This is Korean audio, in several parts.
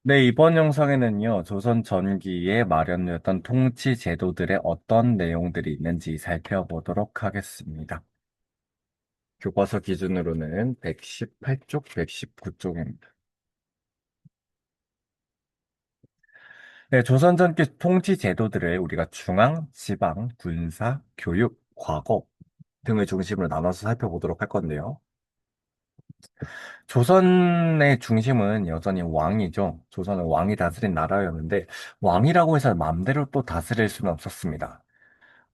네, 이번 영상에는요, 조선 전기에 마련되었던 통치 제도들의 어떤 내용들이 있는지 살펴보도록 하겠습니다. 교과서 기준으로는 118쪽, 119쪽입니다. 네, 조선 전기 통치 제도들을 우리가 중앙, 지방, 군사, 교육, 과거 등을 중심으로 나눠서 살펴보도록 할 건데요. 조선의 중심은 여전히 왕이죠. 조선은 왕이 다스린 나라였는데, 왕이라고 해서 마음대로 또 다스릴 수는 없었습니다.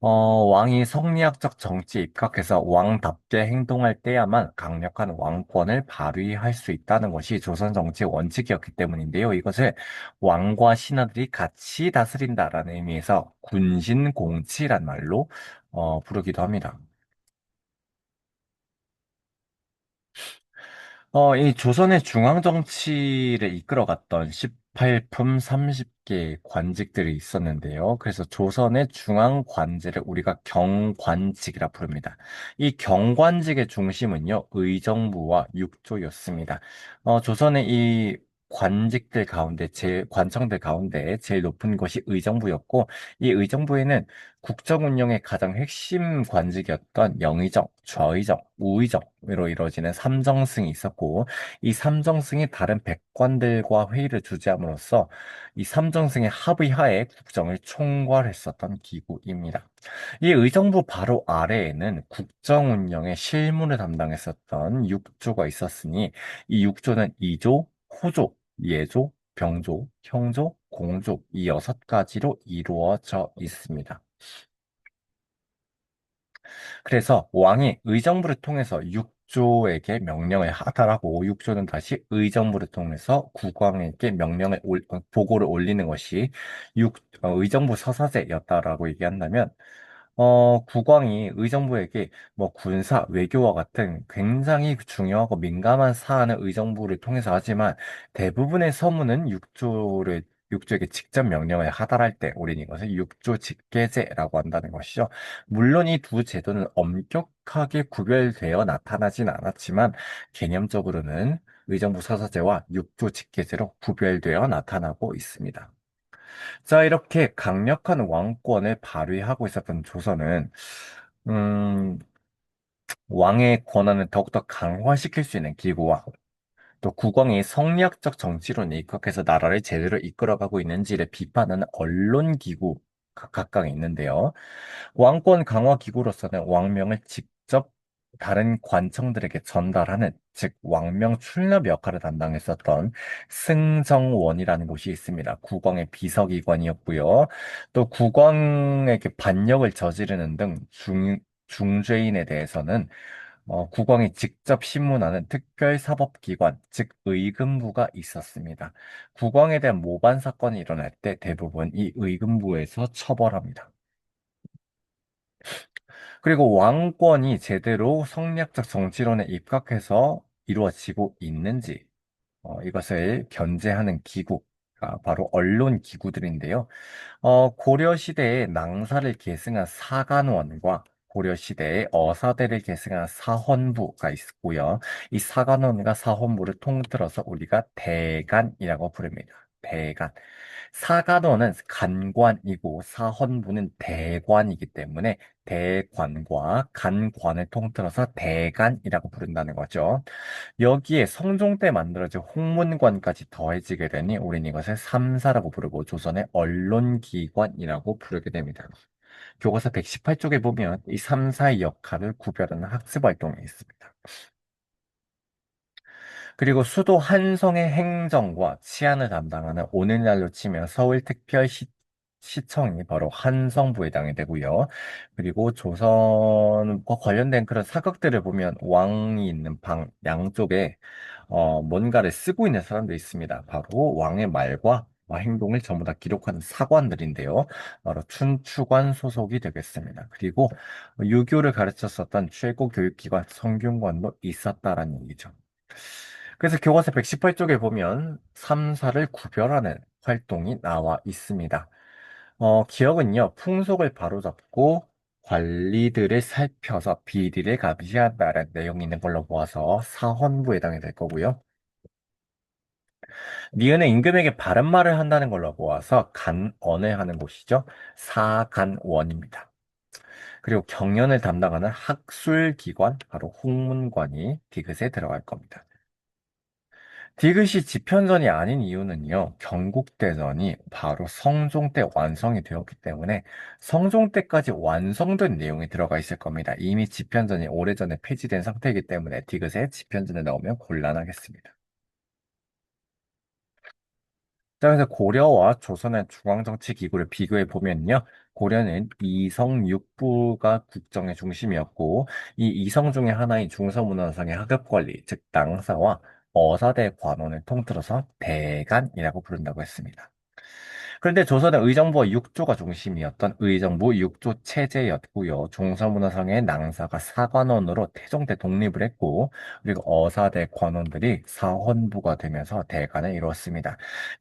왕이 성리학적 정치에 입각해서 왕답게 행동할 때야만 강력한 왕권을 발휘할 수 있다는 것이 조선 정치의 원칙이었기 때문인데요. 이것을 왕과 신하들이 같이 다스린다라는 의미에서 군신공치란 말로 부르기도 합니다. 이 조선의 중앙 정치를 이끌어갔던 18품 30개 관직들이 있었는데요. 그래서 조선의 중앙 관제를 우리가 경관직이라 부릅니다. 이 경관직의 중심은요, 의정부와 육조였습니다. 조선의 이 관직들 가운데, 관청들 가운데 제일 높은 것이 의정부였고, 이 의정부에는 국정 운영의 가장 핵심 관직이었던 영의정, 좌의정, 우의정으로 이루어지는 삼정승이 있었고, 이 삼정승이 다른 백관들과 회의를 주재함으로써 이 삼정승의 합의하에 국정을 총괄했었던 기구입니다. 이 의정부 바로 아래에는 국정 운영의 실무를 담당했었던 육조가 있었으니, 이 육조는 이조, 호조, 예조, 병조, 형조, 공조 이 6가지로 이루어져 있습니다. 그래서 왕이 의정부를 통해서 육조에게 명령을 하달하고 육조는 다시 의정부를 통해서 국왕에게 보고를 올리는 것이 의정부 서사제였다라고 얘기한다면 국왕이 의정부에게 뭐 군사, 외교와 같은 굉장히 중요하고 민감한 사안을 의정부를 통해서 하지만 대부분의 서무는 육조에게 직접 명령을 하달할 때 우리는 이것을 육조 직계제라고 한다는 것이죠. 물론 이 두 제도는 엄격하게 구별되어 나타나진 않았지만 개념적으로는 의정부 서사제와 육조 직계제로 구별되어 나타나고 있습니다. 자, 이렇게 강력한 왕권을 발휘하고 있었던 조선은, 음, 왕의 권한을 더욱더 강화시킬 수 있는 기구와 또 국왕이 성리학적 정치론에 입각해서 나라를 제대로 이끌어가고 있는지를 비판하는 언론 기구가 각각 있는데요. 왕권 강화 기구로서는 왕명을 직접 다른 관청들에게 전달하는, 즉 왕명 출납 역할을 담당했었던 승정원이라는 곳이 있습니다. 국왕의 비서기관이었고요. 또 국왕에게 반역을 저지르는 등 중죄인에 대해서는 국왕이 직접 심문하는 특별사법기관, 즉 의금부가 있었습니다. 국왕에 대한 모반 사건이 일어날 때 대부분 이 의금부에서 처벌합니다. 그리고 왕권이 제대로 성리학적 정치론에 입각해서 이루어지고 있는지 이것을 견제하는 기구가 바로 언론 기구들인데요. 고려 시대에 낭사를 계승한 사간원과 고려 시대에 어사대를 계승한 사헌부가 있고요. 이 사간원과 사헌부를 통틀어서 우리가 대간이라고 부릅니다. 대간. 사간원은 간관이고 사헌부는 대관이기 때문에 대관과 간관을 통틀어서 대간이라고 부른다는 거죠. 여기에 성종 때 만들어진 홍문관까지 더해지게 되니 우리는 이것을 삼사라고 부르고 조선의 언론기관이라고 부르게 됩니다. 교과서 118쪽에 보면 이 삼사의 역할을 구별하는 학습 활동이 있습니다. 그리고 수도 한성의 행정과 치안을 담당하는 오늘날로 치면 서울특별시청이 바로 한성부에 해당이 되고요. 그리고 조선과 관련된 그런 사극들을 보면 왕이 있는 방 양쪽에 뭔가를 쓰고 있는 사람도 있습니다. 바로 왕의 말과 행동을 전부 다 기록하는 사관들인데요. 바로 춘추관 소속이 되겠습니다. 그리고 유교를 가르쳤었던 최고 교육기관 성균관도 있었다라는 얘기죠. 그래서 교과서 118쪽에 보면 3사를 구별하는 활동이 나와 있습니다. 기억은요, 풍속을 바로잡고 관리들을 살펴서 비리를 감시한다는 내용이 있는 걸로 보아서 사헌부에 해당이 될 거고요. 니은은 임금에게 바른 말을 한다는 걸로 모아서 간언을 하는 곳이죠. 사간원입니다. 그리고 경연을 담당하는 학술기관, 바로 홍문관이 디귿에 들어갈 겁니다. 디귿이 지편전이 아닌 이유는요, 경국대전이 바로 성종 때 완성이 되었기 때문에 성종 때까지 완성된 내용이 들어가 있을 겁니다. 이미 지편전이 오래전에 폐지된 상태이기 때문에 디귿에 지편전을 넣으면 곤란하겠습니다. 자, 그래서 고려와 조선의 중앙정치 기구를 비교해 보면요. 고려는 이성육부가 국정의 중심이었고, 이 이성 중에 하나인 중서문화상의 하급관리, 즉 낭사와 어사대 관원을 통틀어서 대간이라고 부른다고 했습니다. 그런데 조선의 의정부와 육조가 중심이었던 의정부 육조 체제였고요. 중서문화상의 낭사가 사관원으로 태종때 독립을 했고, 그리고 어사대 관원들이 사헌부가 되면서 대간을 이루었습니다.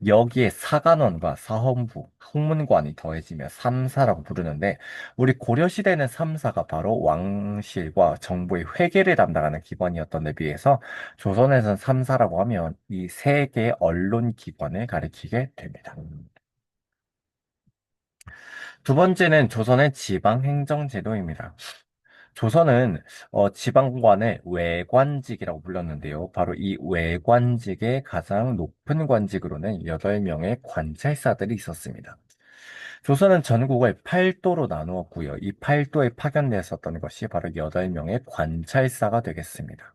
여기에 사관원과 사헌부, 홍문관이 더해지며 삼사라고 부르는데, 우리 고려시대는 삼사가 바로 왕실과 정부의 회계를 담당하는 기관이었던 데 비해서 조선에서는 삼사라고 하면 이 세 개의 언론 기관을 가리키게 됩니다. 두 번째는 조선의 지방행정제도입니다. 조선은 지방관을 외관직이라고 불렀는데요. 바로 이 외관직의 가장 높은 관직으로는 8명의 관찰사들이 있었습니다. 조선은 전국을 8도로 나누었고요. 이 8도에 파견되었었던 것이 바로 8명의 관찰사가 되겠습니다.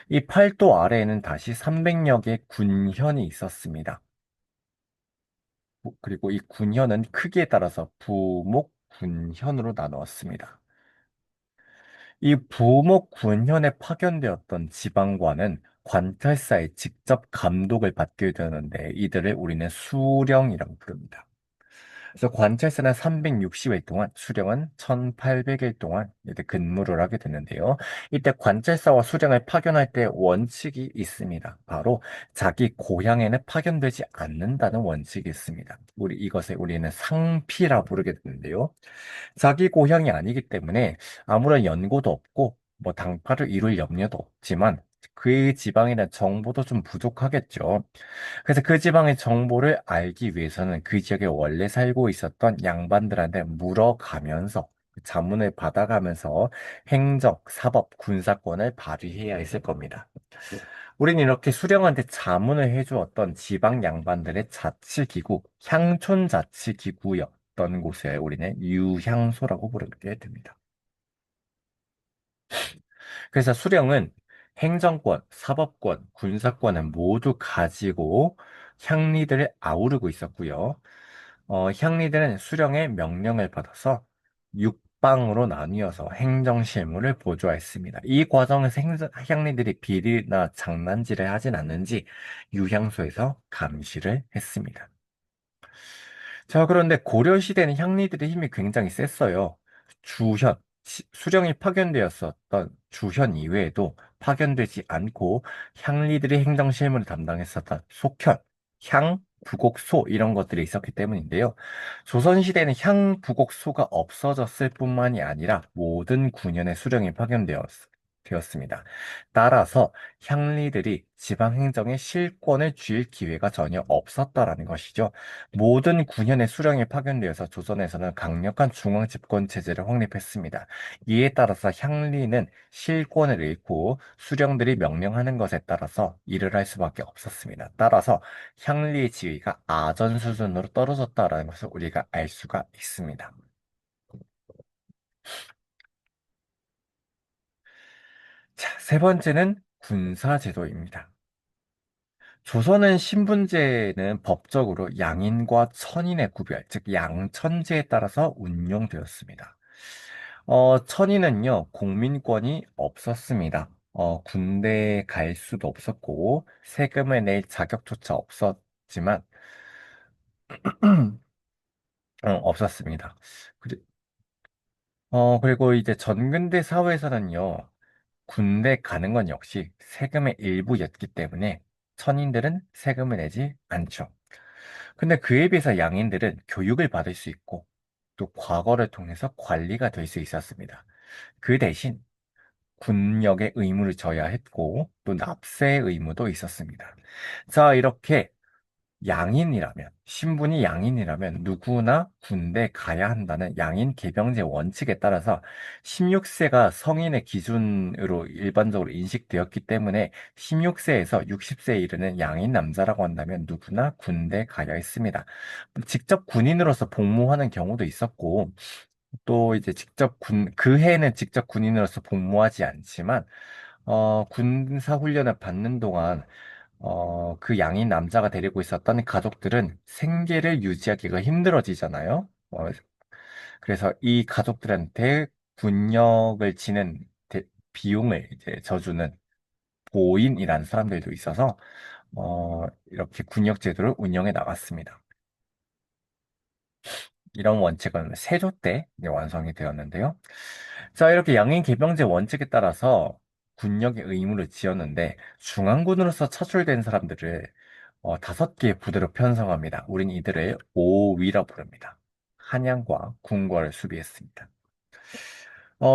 이 8도 아래에는 다시 300여 개의 군현이 있었습니다. 그리고 이 군현은 크기에 따라서 부목, 군현으로 나누었습니다. 이 부목 군현에 파견되었던 지방관은 관찰사의 직접 감독을 받게 되는데 이들을 우리는 수령이라고 부릅니다. 그래서 관찰사는 360일 동안, 수령은 1800일 동안 이때 근무를 하게 되는데요. 이때 관찰사와 수령을 파견할 때 원칙이 있습니다. 바로 자기 고향에는 파견되지 않는다는 원칙이 있습니다. 이것을 우리는 상피라 부르게 되는데요. 자기 고향이 아니기 때문에 아무런 연고도 없고 뭐 당파를 이룰 염려도 없지만 그 지방이나 정보도 좀 부족하겠죠. 그래서 그 지방의 정보를 알기 위해서는 그 지역에 원래 살고 있었던 양반들한테 물어가면서 그 자문을 받아가면서 행정, 사법, 군사권을 발휘해야 했을 겁니다. 우리는 이렇게 수령한테 자문을 해주었던 지방 양반들의 자치기구, 향촌자치기구였던 곳에 우리는 유향소라고 부르게 됩니다. 그래서 수령은 행정권, 사법권, 군사권을 모두 가지고 향리들을 아우르고 있었고요. 향리들은 수령의 명령을 받아서 육방으로 나뉘어서 행정실무를 보조했습니다. 이 과정에서 향리들이 비리나 장난질을 하진 않는지 유향소에서 감시를 했습니다. 자, 그런데 고려시대는 향리들의 힘이 굉장히 셌어요. 주현, 수령이 파견되었었던 주현 이외에도 파견되지 않고 향리들의 행정 실무를 담당했었던 속현, 향, 부곡소 이런 것들이 있었기 때문인데요. 조선시대는 향, 부곡소가 없어졌을 뿐만이 아니라 모든 군현의 수령이 되었습니다. 따라서 향리들이 지방행정의 실권을 쥘 기회가 전혀 없었다라는 것이죠. 모든 군현의 수령이 파견되어서 조선에서는 강력한 중앙 집권 체제를 확립했습니다. 이에 따라서 향리는 실권을 잃고 수령들이 명령하는 것에 따라서 일을 할 수밖에 없었습니다. 따라서 향리의 지위가 아전 수준으로 떨어졌다라는 것을 우리가 알 수가 있습니다. 자, 세 번째는 군사제도입니다. 조선은 신분제는 법적으로 양인과 천인의 구별, 즉 양천제에 따라서 운영되었습니다. 천인은요, 공민권이 없었습니다. 군대에 갈 수도 없었고, 세금을 낼 자격조차 없었지만, 없었습니다. 그리- 그리고 이제 전근대 사회에서는요, 군대 가는 건 역시 세금의 일부였기 때문에 천인들은 세금을 내지 않죠. 근데 그에 비해서 양인들은 교육을 받을 수 있고 또 과거를 통해서 관리가 될 수 있었습니다. 그 대신 군역의 의무를 져야 했고 또 납세의 의무도 있었습니다. 자, 이렇게 신분이 양인이라면 누구나 군대 가야 한다는 양인 개병제 원칙에 따라서 16세가 성인의 기준으로 일반적으로 인식되었기 때문에 16세에서 60세에 이르는 양인 남자라고 한다면 누구나 군대 가야 했습니다. 직접 군인으로서 복무하는 경우도 있었고, 또 이제 그 해에는 직접 군인으로서 복무하지 않지만, 군사 훈련을 받는 동안 그 양인 남자가 데리고 있었던 가족들은 생계를 유지하기가 힘들어지잖아요. 그래서 이 가족들한테 군역을 지는 비용을 이제 져주는 보인이라는 사람들도 있어서, 이렇게 군역 제도를 운영해 나갔습니다. 이런 원칙은 세조 때 이제 완성이 되었는데요. 자, 이렇게 양인 개병제 원칙에 따라서 군역의 의무를 지었는데 중앙군으로서 차출된 사람들을 다섯 개의 부대로 편성합니다. 우린 이들을 오위라 부릅니다. 한양과 궁궐을 수비했습니다.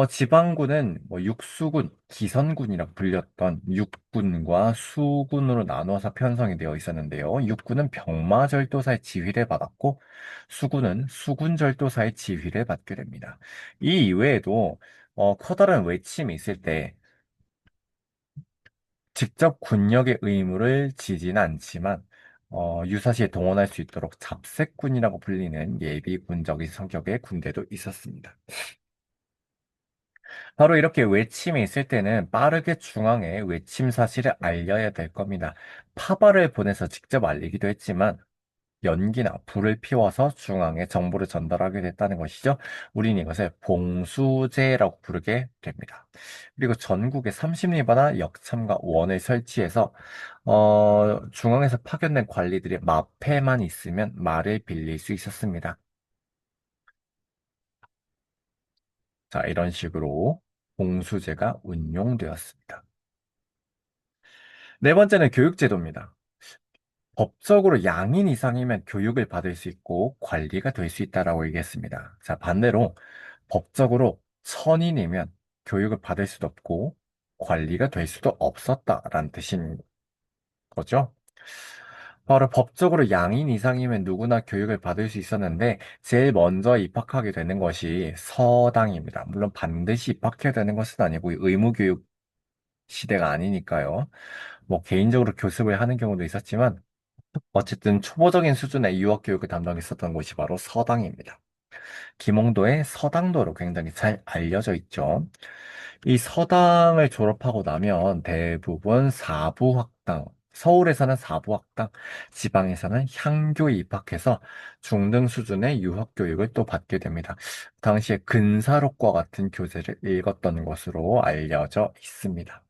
지방군은 뭐 육수군, 기선군이라 불렸던 육군과 수군으로 나누어서 편성이 되어 있었는데요. 육군은 병마절도사의 지휘를 받았고, 수군은 수군절도사의 지휘를 받게 됩니다. 이 이외에도 커다란 외침이 있을 때 직접 군역의 의무를 지지는 않지만 유사시에 동원할 수 있도록 잡색군이라고 불리는 예비군적인 성격의 군대도 있었습니다. 바로 이렇게 외침이 있을 때는 빠르게 중앙에 외침 사실을 알려야 될 겁니다. 파발을 보내서 직접 알리기도 했지만 연기나 불을 피워서 중앙에 정보를 전달하게 됐다는 것이죠. 우린 이것을 봉수제라고 부르게 됩니다. 그리고 전국에 30리바나 역참과 원을 설치해서 중앙에서 파견된 관리들이 마패만 있으면 말을 빌릴 수 있었습니다. 자, 이런 식으로 봉수제가 운용되었습니다. 네 번째는 교육제도입니다. 법적으로 양인 이상이면 교육을 받을 수 있고 관리가 될 수 있다라고 얘기했습니다. 자, 반대로 법적으로 천인이면 교육을 받을 수도 없고 관리가 될 수도 없었다라는 뜻인 거죠. 바로 법적으로 양인 이상이면 누구나 교육을 받을 수 있었는데 제일 먼저 입학하게 되는 것이 서당입니다. 물론 반드시 입학해야 되는 것은 아니고 의무교육 시대가 아니니까요. 뭐 개인적으로 교습을 하는 경우도 있었지만 어쨌든 초보적인 수준의 유학 교육을 담당했었던 곳이 바로 서당입니다. 김홍도의 서당도로 굉장히 잘 알려져 있죠. 이 서당을 졸업하고 나면 대부분 사부학당, 서울에서는 사부학당, 지방에서는 향교에 입학해서 중등 수준의 유학 교육을 또 받게 됩니다. 당시에 근사록과 같은 교재를 읽었던 것으로 알려져 있습니다.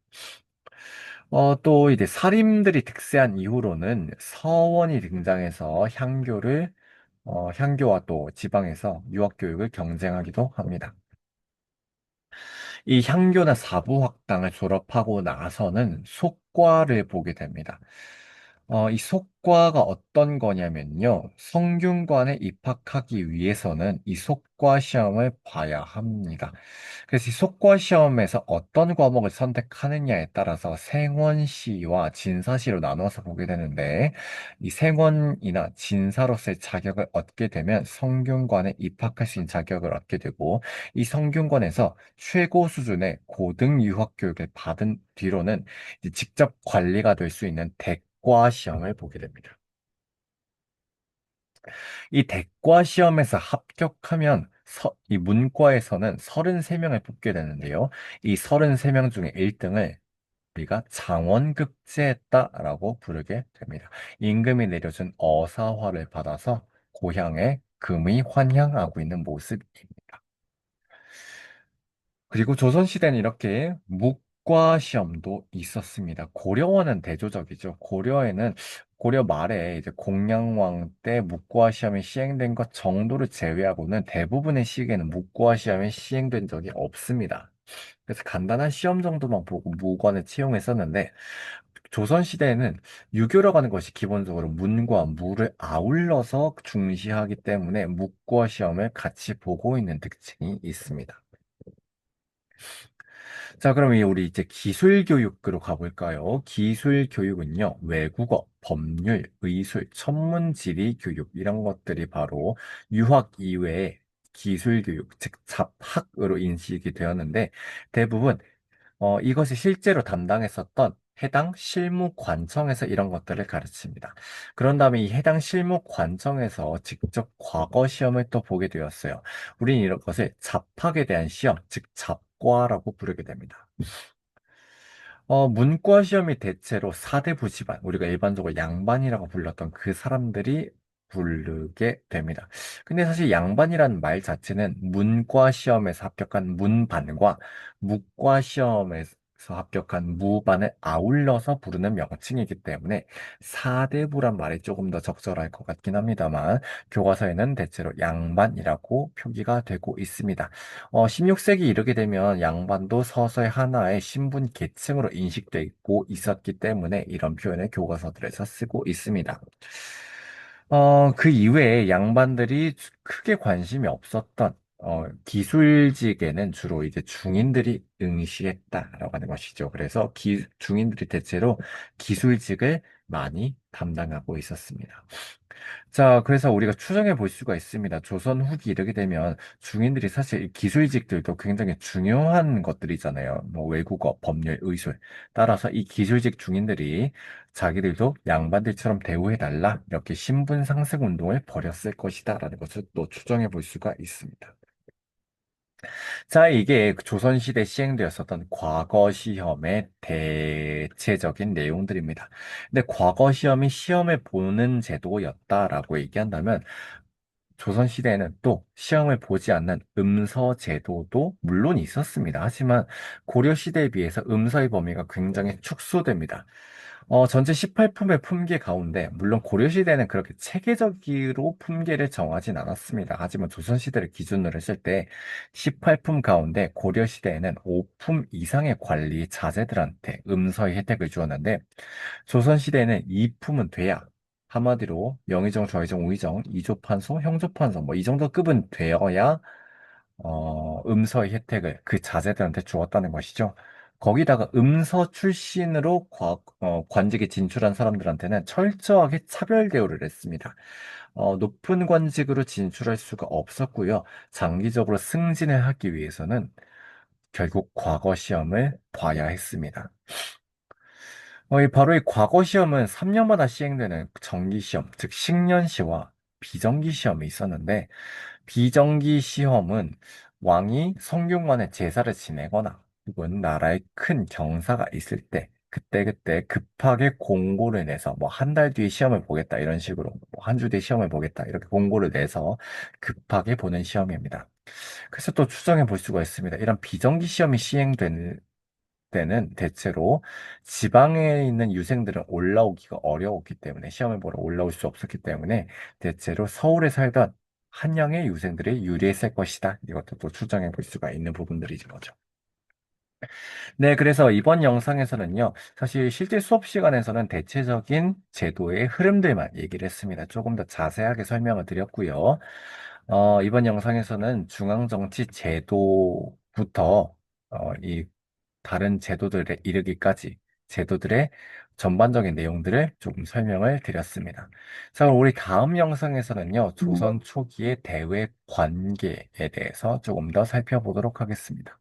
또 이제 사림들이 득세한 이후로는 서원이 등장해서 향교와 또 지방에서 유학교육을 경쟁하기도 합니다. 이 향교나 사부학당을 졸업하고 나서는 속과를 보게 됩니다. 이 속과가 어떤 거냐면요. 성균관에 입학하기 위해서는 이 속과 시험을 봐야 합니다. 그래서 이 속과 시험에서 어떤 과목을 선택하느냐에 따라서 생원시와 진사시로 나눠서 보게 되는데, 이 생원이나 진사로서의 자격을 얻게 되면 성균관에 입학할 수 있는 자격을 얻게 되고, 이 성균관에서 최고 수준의 고등 유학 교육을 받은 뒤로는 이제 직접 관리가 될 수 있는 대과 시험을 보게 됩니다. 이 대과 시험에서 합격하면 이 문과에서는 33명을 뽑게 되는데요. 이 33명 중에 1등을 우리가 장원급제했다라고 부르게 됩니다. 임금이 내려준 어사화를 받아서 고향에 금이 환향하고 있는 모습입니다. 그리고 조선시대는 이렇게 묵과 시험도 있었습니다. 고려원은 대조적이죠. 고려 말에 이제 공양왕 때 묵과 시험이 시행된 것 정도를 제외하고는 대부분의 시기에는 묵과 시험이 시행된 적이 없습니다. 그래서 간단한 시험 정도만 보고 무관을 채용했었는데 조선시대에는 유교라고 하는 것이 기본적으로 문과 무를 아울러서 중시하기 때문에 묵과 시험을 같이 보고 있는 특징이 있습니다. 자, 그럼 우리 이제 기술 교육으로 가볼까요? 기술 교육은요, 외국어, 법률, 의술, 천문지리 교육, 이런 것들이 바로 유학 이외의 기술 교육, 즉 잡학으로 인식이 되었는데, 대부분 이것이 실제로 담당했었던 해당 실무 관청에서 이런 것들을 가르칩니다. 그런 다음에 이 해당 실무 관청에서 직접 과거 시험을 또 보게 되었어요. 우리는 이런 것을 잡학에 대한 시험, 즉 잡과라고 부르게 됩니다. 문과 시험이 대체로 4대 부지반, 우리가 일반적으로 양반이라고 불렀던 그 사람들이 부르게 됩니다. 근데 사실 양반이라는 말 자체는 문과 시험에서 합격한 문반과 무과 시험에서 합격한 무반을 아울러서 부르는 명칭이기 때문에 4대부란 말이 조금 더 적절할 것 같긴 합니다만 교과서에는 대체로 양반이라고 표기가 되고 있습니다. 16세기 이르게 되면 양반도 서서히 하나의 신분 계층으로 인식되고 있었기 때문에 이런 표현을 교과서들에서 쓰고 있습니다. 그 이외에 양반들이 크게 관심이 없었던 기술직에는 주로 이제 중인들이 응시했다라고 하는 것이죠. 그래서 중인들이 대체로 기술직을 많이 담당하고 있었습니다. 자, 그래서 우리가 추정해 볼 수가 있습니다. 조선 후기 이르게 되면 중인들이 사실 이 기술직들도 굉장히 중요한 것들이잖아요. 뭐 외국어, 법률, 의술. 따라서 이 기술직 중인들이 자기들도 양반들처럼 대우해달라 이렇게 신분 상승 운동을 벌였을 것이다라는 것을 또 추정해 볼 수가 있습니다. 자, 이게 조선시대 시행되었었던 과거 시험의 대체적인 내용들입니다. 근데 과거 시험이 시험을 보는 제도였다라고 얘기한다면 조선시대에는 또 시험을 보지 않는 음서 제도도 물론 있었습니다. 하지만 고려시대에 비해서 음서의 범위가 굉장히 축소됩니다. 전체 18품의 품계 가운데, 물론 고려시대는 그렇게 체계적으로 품계를 정하진 않았습니다. 하지만 조선시대를 기준으로 했을 때 18품 가운데 고려시대에는 5품 이상의 관리 자제들한테 음서의 혜택을 주었는데, 조선시대에는 2품은 돼야 한마디로 영의정, 좌의정, 우의정, 이조판소, 형조판서 뭐 이 정도 급은 되어야 음서의 혜택을 그 자제들한테 주었다는 것이죠. 거기다가 음서 출신으로 관직에 진출한 사람들한테는 철저하게 차별 대우를 했습니다. 높은 관직으로 진출할 수가 없었고요. 장기적으로 승진을 하기 위해서는 결국 과거 시험을 봐야 했습니다. 바로 이 과거 시험은 3년마다 시행되는 정기 시험, 즉 식년시와 비정기 시험이 있었는데, 비정기 시험은 왕이 성균관에 제사를 지내거나 혹은 나라에 큰 경사가 있을 때 그때그때 급하게 공고를 내서 뭐 한 달 뒤에 시험을 보겠다 이런 식으로 뭐 한 주 뒤에 시험을 보겠다 이렇게 공고를 내서 급하게 보는 시험입니다. 그래서 또 추정해 볼 수가 있습니다. 이런 비정기 시험이 시행되는 때는 대체로 지방에 있는 유생들은 올라오기가 어려웠기 때문에 시험을 보러 올라올 수 없었기 때문에 대체로 서울에 살던 한양의 유생들이 유리했을 것이다. 이것도 또 추정해 볼 수가 있는 부분들이죠. 거죠. 네, 그래서 이번 영상에서는요, 사실 실제 수업 시간에서는 대체적인 제도의 흐름들만 얘기를 했습니다. 조금 더 자세하게 설명을 드렸고요. 이번 영상에서는 중앙정치 제도부터 이 다른 제도들에 이르기까지 제도들의 전반적인 내용들을 조금 설명을 드렸습니다. 자, 그럼 우리 다음 영상에서는요, 조선 초기의 대외 관계에 대해서 조금 더 살펴보도록 하겠습니다.